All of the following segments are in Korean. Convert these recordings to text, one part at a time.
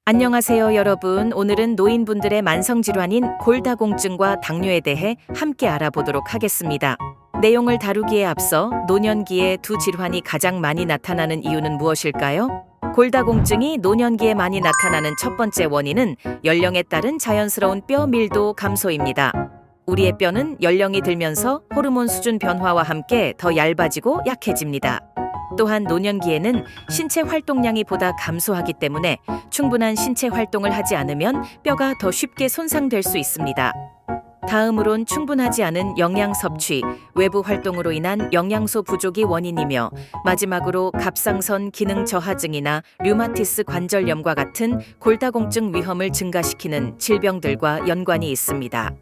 안녕하세요, 여러분. 오늘은 노인분들의 만성질환인 골다공증과 당뇨에 대해 함께 알아보도록 하겠습니다. 내용을 다루기에 앞서 노년기에 두 질환이 가장 많이 나타나는 이유는 무엇일까요? 골다공증이 노년기에 많이 나타나는 첫 번째 원인은 연령에 따른 자연스러운 뼈 밀도 감소입니다. 우리의 뼈는 연령이 들면서 호르몬 수준 변화와 함께 더 얇아지고 약해집니다. 또한 노년기에는 신체 활동량이 보다 감소하기 때문에 충분한 신체 활동을 하지 않으면 뼈가 더 쉽게 손상될 수 있습니다. 다음으론 충분하지 않은 영양 섭취, 외부 활동으로 인한 영양소 부족이 원인이며 마지막으로 갑상선 기능 저하증이나 류마티스 관절염과 같은 골다공증 위험을 증가시키는 질병들과 연관이 있습니다.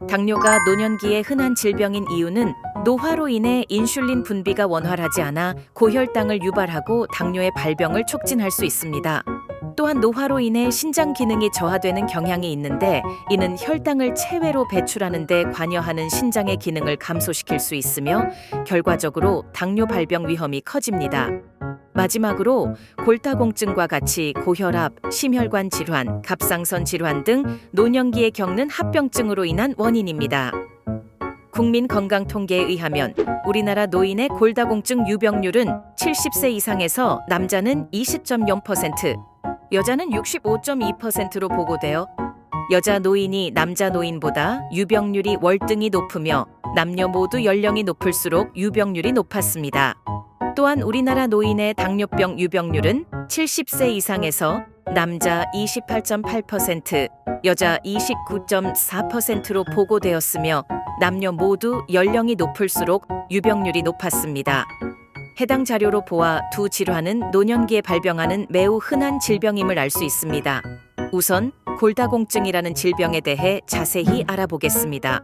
당뇨가 노년기에 흔한 질병인 이유는 노화로 인해 인슐린 분비가 원활하지 않아 고혈당을 유발하고 당뇨의 발병을 촉진할 수 있습니다. 또한 노화로 인해 신장 기능이 저하되는 경향이 있는데 이는 혈당을 체외로 배출하는 데 관여하는 신장의 기능을 감소시킬 수 있으며 결과적으로 당뇨 발병 위험이 커집니다. 마지막으로 골다공증과 같이 고혈압, 심혈관 질환, 갑상선 질환 등 노년기에 겪는 합병증으로 인한 원인입니다. 국민건강통계에 의하면 우리나라 노인의 골다공증 유병률은 70세 이상에서 남자는 20.0%, 여자는 65.2%로 보고되어 여자 노인이 남자 노인보다 유병률이 월등히 높으며 남녀 모두 연령이 높을수록 유병률이 높았습니다. 또한 우리나라 노인의 당뇨병 유병률은 70세 이상에서 남자 28.8%, 여자 29.4%로 보고되었으며 남녀 모두 연령이 높을수록 유병률이 높았습니다. 해당 자료로 보아 두 질환은 노년기에 발병하는 매우 흔한 질병임을 알 수 있습니다. 우선 골다공증이라는 질병에 대해 자세히 알아보겠습니다.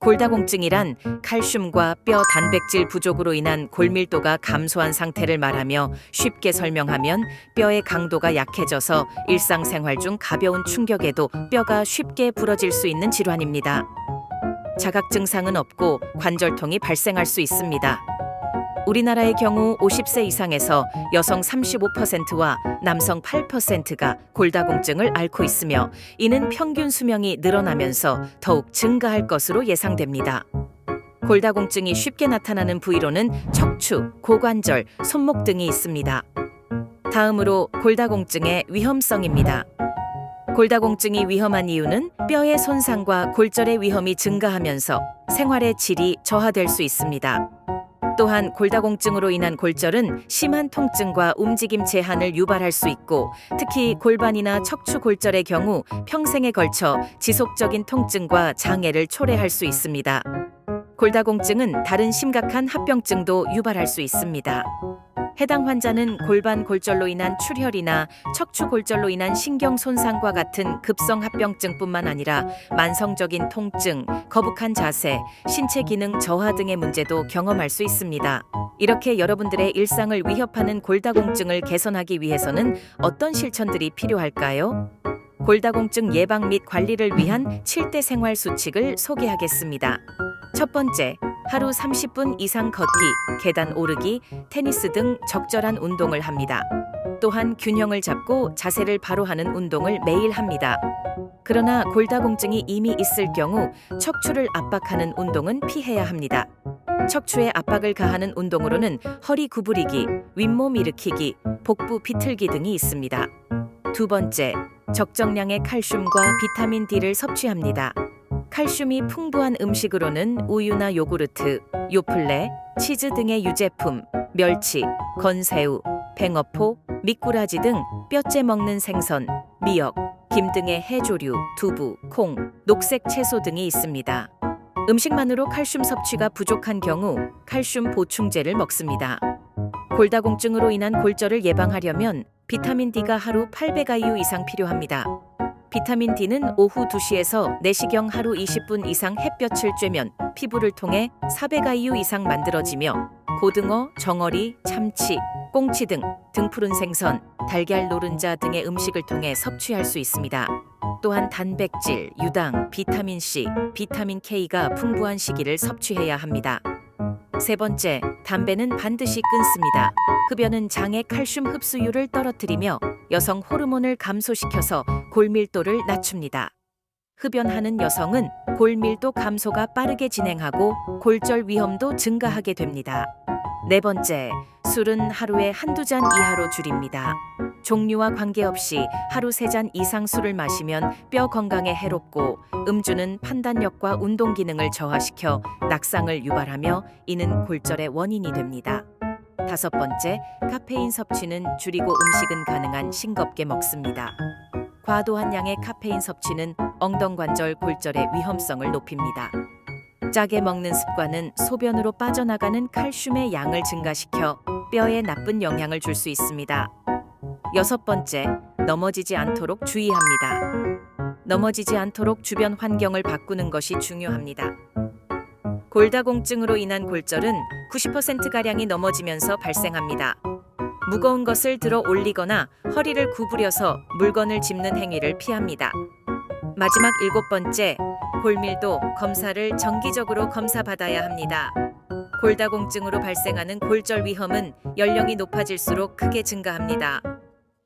골다공증이란 칼슘과 뼈 단백질 부족으로 인한 골밀도가 감소한 상태를 말하며 쉽게 설명하면 뼈의 강도가 약해져서 일상생활 중 가벼운 충격에도 뼈가 쉽게 부러질 수 있는 질환입니다. 자각 증상은 없고 관절통이 발생할 수 있습니다. 우리나라의 경우 50세 이상에서 여성 35%와 남성 8%가 골다공증을 앓고 있으며 이는 평균 수명이 늘어나면서 더욱 증가할 것으로 예상됩니다. 골다공증이 쉽게 나타나는 부위로는 척추, 고관절, 손목 등이 있습니다. 다음으로 골다공증의 위험성입니다. 골다공증이 위험한 이유는 뼈의 손상과 골절의 위험이 증가하면서 생활의 질이 저하될 수 있습니다. 또한 골다공증으로 인한 골절은 심한 통증과 움직임 제한을 유발할 수 있고 특히 골반이나 척추 골절의 경우 평생에 걸쳐 지속적인 통증과 장애를 초래할 수 있습니다. 골다공증은 다른 심각한 합병증도 유발할 수 있습니다. 해당 환자는 골반 골절로 인한 출혈이나 척추 골절로 인한 신경 손상과 같은 급성 합병증뿐만 아니라 만성적인 통증, 거북한 자세, 신체 기능 저하 등의 문제도 경험할 수 있습니다. 이렇게 여러분들의 일상을 위협하는 골다공증을 개선하기 위해서는 어떤 실천들이 필요할까요? 골다공증 예방 및 관리를 위한 7대 생활 수칙을 소개하겠습니다. 첫 번째, 하루 30분 이상 걷기, 계단 오르기, 테니스 등 적절한 운동을 합니다. 또한 균형을 잡고 자세를 바로 하는 운동을 매일 합니다. 그러나 골다공증이 이미 있을 경우 척추를 압박하는 운동은 피해야 합니다. 척추에 압박을 가하는 운동으로는 허리 구부리기, 윗몸 일으키기, 복부 비틀기 등이 있습니다. 두 번째, 적정량의 칼슘과 비타민 D를 섭취합니다. 칼슘이 풍부한 음식으로는 우유나 요구르트, 요플레, 치즈 등의 유제품, 멸치, 건새우, 뱅어포, 미꾸라지 등 뼈째 먹는 생선, 미역, 김 등의 해조류, 두부, 콩, 녹색 채소 등이 있습니다. 음식만으로 칼슘 섭취가 부족한 경우 칼슘 보충제를 먹습니다. 골다공증으로 인한 골절을 예방하려면 비타민 D가 하루 800IU 이상 필요합니다. 비타민 D는 오후 2시에서 4시경 하루 20분 이상 햇볕을 쬐면 피부를 통해 400IU 이상 만들어지며 고등어, 정어리, 참치, 꽁치 등 등푸른 생선, 달걀 노른자 등의 음식을 통해 섭취할 수 있습니다. 또한 단백질, 유당, 비타민 C, 비타민 K가 풍부한 시기를 섭취해야 합니다. 세 번째, 담배는 반드시 끊습니다. 흡연은 장의 칼슘 흡수율을 떨어뜨리며 여성 호르몬을 감소시켜서 골밀도를 낮춥니다. 흡연하는 여성은 골밀도 감소가 빠르게 진행하고 골절 위험도 증가하게 됩니다. 네 번째, 술은 하루에 한두 잔 이하로 줄입니다. 종류와 관계없이 하루 3잔 이상 술을 마시면 뼈 건강에 해롭고 음주는 판단력과 운동 기능을 저하시켜 낙상을 유발하며 이는 골절의 원인이 됩니다. 다섯 번째, 카페인 섭취는 줄이고 음식은 가능한 싱겁게 먹습니다. 과도한 양의 카페인 섭취는 엉덩관절 골절의 위험성을 높입니다. 짜게 먹는 습관은 소변으로 빠져나가는 칼슘의 양을 증가시켜 뼈에 나쁜 영향을 줄 수 있습니다. 여섯 번째, 넘어지지 않도록 주의합니다. 넘어지지 않도록 주변 환경을 바꾸는 것이 중요합니다. 골다공증으로 인한 골절은 90%가량이 넘어지면서 발생합니다. 무거운 것을 들어 올리거나 허리를 구부려서 물건을 짚는 행위를 피합니다. 마지막 7번째, 골밀도 검사를 정기적으로 검사받아야 합니다. 골다공증으로 발생하는 골절 위험은 연령이 높아질수록 크게 증가합니다.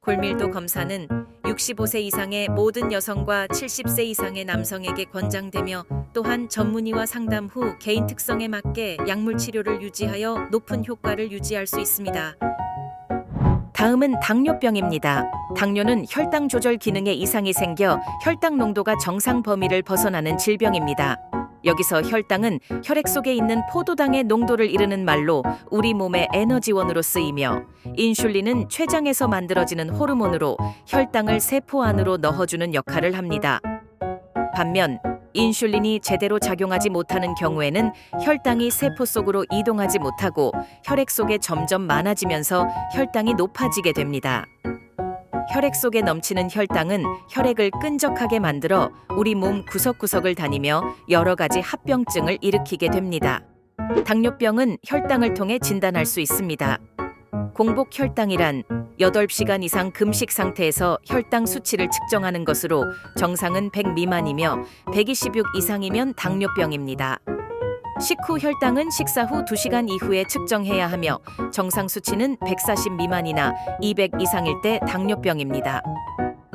골밀도 검사는 65세 이상의 모든 여성과 70세 이상의 남성에게 권장되며 또한 전문의와 상담 후 개인 특성에 맞게 약물 치료를 유지하여 높은 효과를 유지할 수 있습니다. 다음은 당뇨병입니다. 당뇨는 혈당 조절 기능에 이상이 생겨 혈당 농도가 정상 범위를 벗어나는 질병입니다. 여기서 혈당은 혈액 속에 있는 포도당의 농도를 이르는 말로 우리 몸의 에너지원으로 쓰이며, 인슐린은 췌장에서 만들어지는 호르몬으로 혈당을 세포 안으로 넣어주는 역할을 합니다. 반면 인슐린이 제대로 작용하지 못하는 경우에는 혈당이 세포 속으로 이동하지 못하고 혈액 속에 점점 많아지면서 혈당이 높아지게 됩니다. 혈액 속에 넘치는 혈당은 혈액을 끈적하게 만들어 우리 몸 구석구석을 다니며 여러 가지 합병증을 일으키게 됩니다. 당뇨병은 혈당을 통해 진단할 수 있습니다. 공복 혈당이란 8시간 이상 금식 상태에서 혈당 수치를 측정하는 것으로 정상은 100 미만이며 126 이상이면 당뇨병입니다. 식후 혈당은 식사 후 2시간 이후에 측정해야 하며 정상 수치는 140 미만이나 200 이상일 때 당뇨병입니다.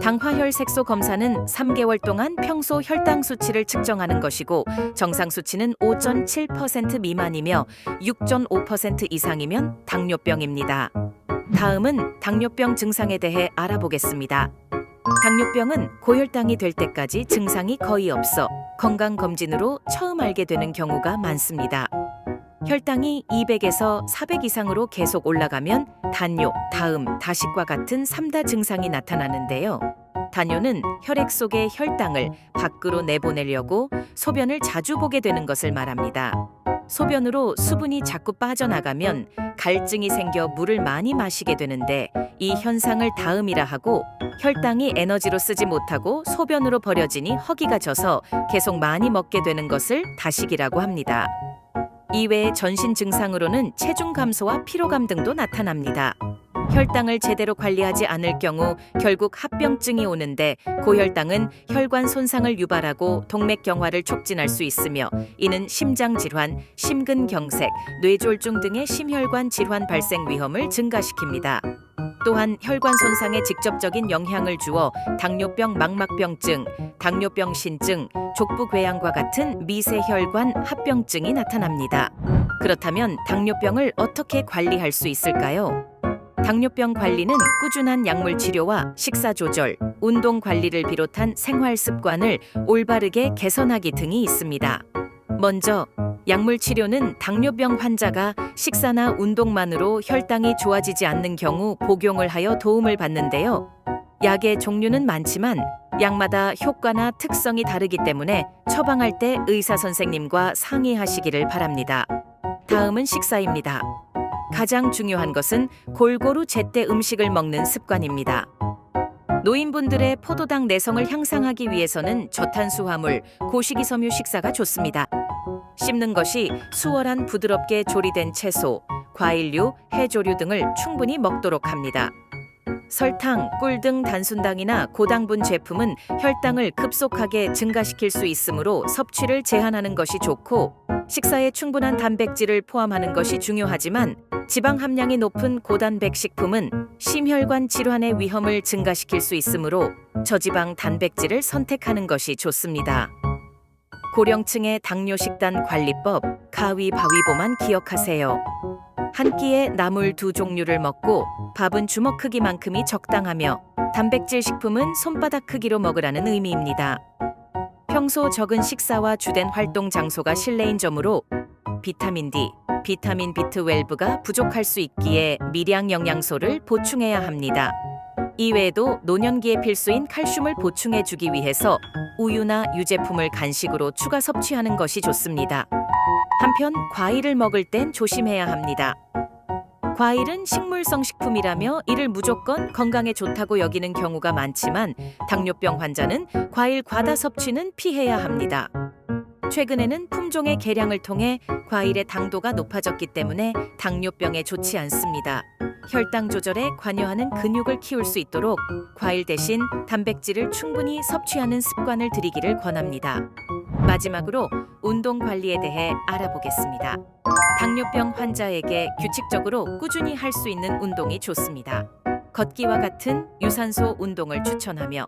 당화혈색소 검사는 3개월 동안 평소 혈당 수치를 측정하는 것이고 정상 수치는 5.7% 미만이며 6.5% 이상이면 당뇨병입니다. 다음은 당뇨병 증상에 대해 알아보겠습니다. 당뇨병은 고혈당이 될 때까지 증상이 거의 없어 건강검진으로 처음 알게 되는 경우가 많습니다. 혈당이 200에서 400 이상으로 계속 올라가면 단뇨, 다음, 다식과 같은 3다 증상이 나타나는데요. 단뇨는 혈액 속의 혈당을 밖으로 내보내려고 소변을 자주 보게 되는 것을 말합니다. 소변으로 수분이 자꾸 빠져나가면 갈증이 생겨 물을 많이 마시게 되는데 이 현상을 다음이라 하고, 혈당이 에너지로 쓰지 못하고 소변으로 버려지니 허기가 져서 계속 많이 먹게 되는 것을 다식이라고 합니다. 이외의 전신 증상으로는 체중 감소와 피로감 등도 나타납니다. 혈당을 제대로 관리하지 않을 경우 결국 합병증이 오는데, 고혈당은 혈관 손상을 유발하고 동맥경화를 촉진할 수 있으며 이는 심장질환, 심근경색, 뇌졸중 등의 심혈관 질환 발생 위험을 증가시킵니다. 또한 혈관 손상에 직접적인 영향을 주어 당뇨병 망막병증, 당뇨병 신증, 족부궤양과 같은 미세혈관 합병증이 나타납니다. 그렇다면 당뇨병을 어떻게 관리할 수 있을까요? 당뇨병 관리는 꾸준한 약물 치료와 식사 조절, 운동 관리를 비롯한 생활 습관을 올바르게 개선하기 등이 있습니다. 먼저 약물 치료는 당뇨병 환자가 식사나 운동만으로 혈당이 좋아지지 않는 경우 복용을 하여 도움을 받는데요. 약의 종류는 많지만 약마다 효과나 특성이 다르기 때문에 처방할 때 의사 선생님과 상의하시기를 바랍니다. 다음은 식사입니다. 가장 중요한 것은 골고루 제때 음식을 먹는 습관입니다. 노인분들의 포도당 내성을 향상하기 위해서는 저탄수화물, 고식이섬유 식사가 좋습니다. 씹는 것이 수월한 부드럽게 조리된 채소, 과일류, 해조류 등을 충분히 먹도록 합니다. 설탕, 꿀 등 단순당이나 고당분 제품은 혈당을 급속하게 증가시킬 수 있으므로 섭취를 제한하는 것이 좋고, 식사에 충분한 단백질을 포함하는 것이 중요하지만 지방 함량이 높은 고단백 식품은 심혈관 질환의 위험을 증가시킬 수 있으므로 저지방 단백질을 선택하는 것이 좋습니다. 고령층의 당뇨 식단 관리법 가위바위보만 기억하세요. 한 끼에 나물 2종류를 먹고 밥은 주먹 크기만큼이 적당하며 단백질 식품은 손바닥 크기로 먹으라는 의미입니다. 평소 적은 식사와 주된 활동 장소가 실내인 점으로 비타민 D, 비타민 B12가 부족할 수 있기에 미량 영양소를 보충해야 합니다. 이외에도 노년기에 필수인 칼슘을 보충해주기 위해서 우유나 유제품을 간식으로 추가 섭취하는 것이 좋습니다. 한편 과일을 먹을 땐 조심해야 합니다. 과일은 식물성 식품이라며 이를 무조건 건강에 좋다고 여기는 경우가 많지만 당뇨병 환자는 과일 과다 섭취는 피해야 합니다. 최근에는 품종의 개량을 통해 과일의 당도가 높아졌기 때문에 당뇨병에 좋지 않습니다. 혈당 조절에 관여하는 근육을 키울 수 있도록 과일 대신 단백질을 충분히 섭취하는 습관을 들이기를 권합니다. 마지막으로 운동 관리에 대해 알아보겠습니다. 당뇨병 환자에게 규칙적으로 꾸준히 할 수 있는 운동이 좋습니다. 걷기와 같은 유산소 운동을 추천하며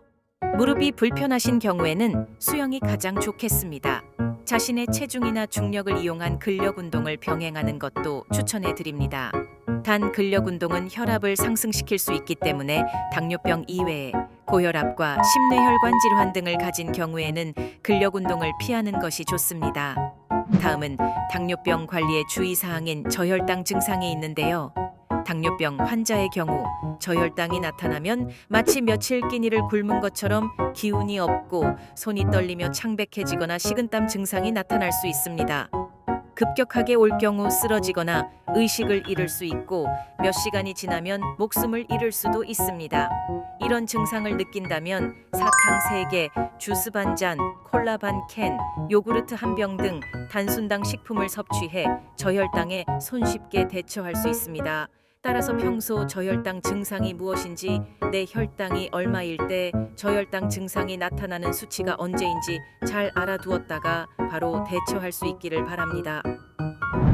무릎이 불편하신 경우에는 수영이 가장 좋겠습니다. 자신의 체중이나 중력을 이용한 근력 운동을 병행하는 것도 추천해 드립니다. 단 근력 운동은 혈압을 상승시킬 수 있기 때문에 당뇨병 이외에 고혈압과 심뇌혈관 질환 등을 가진 경우에는 근력 운동을 피하는 것이 좋습니다. 다음은 당뇨병 관리의 주의사항인 저혈당 증상이 있는데요. 당뇨병 환자의 경우 저혈당이 나타나면 마치 며칠 끼니를 굶은 것처럼 기운이 없고 손이 떨리며 창백해지거나 식은땀 증상이 나타날 수 있습니다. 급격하게 올 경우 쓰러지거나 의식을 잃을 수 있고 몇 시간이 지나면 목숨을 잃을 수도 있습니다. 이런 증상을 느낀다면 사탕 3개, 주스 반잔, 콜라 반캔, 요구르트 1병 등 단순당 식품을 섭취해 저혈당에 손쉽게 대처할 수 있습니다. 따라서 평소 저혈당 증상이 무엇인지, 내 혈당이 얼마일 때 저혈당 증상이 나타나는 수치가 언제인지 잘 알아두었다가 바로 대처할 수 있기를 바랍니다.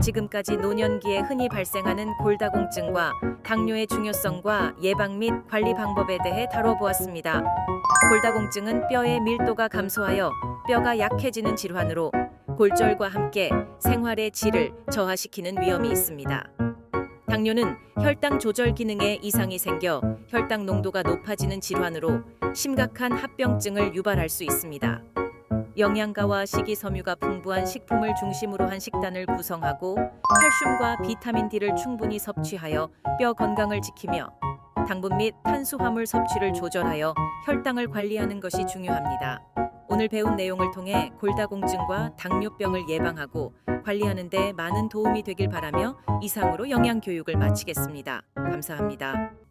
지금까지 노년기에 흔히 발생하는 골다공증과 당뇨의 중요성과 예방 및 관리 방법에 대해 다뤄보았습니다. 골다공증은 뼈의 밀도가 감소하여 뼈가 약해지는 질환으로 골절과 함께 생활의 질을 저하시키는 위험이 있습니다. 당뇨는 혈당 조절 기능에 이상이 생겨 혈당 농도가 높아지는 질환으로 심각한 합병증을 유발할 수 있습니다. 영양가와 식이섬유가 풍부한 식품을 중심으로 한 식단을 구성하고 칼슘과 비타민 D를 충분히 섭취하여 뼈 건강을 지키며 당분 및 탄수화물 섭취를 조절하여 혈당을 관리하는 것이 중요합니다. 오늘 배운 내용을 통해 골다공증과 당뇨병을 예방하고 관리하는 데 많은 도움이 되길 바라며 이상으로 영양교육을 마치겠습니다. 감사합니다.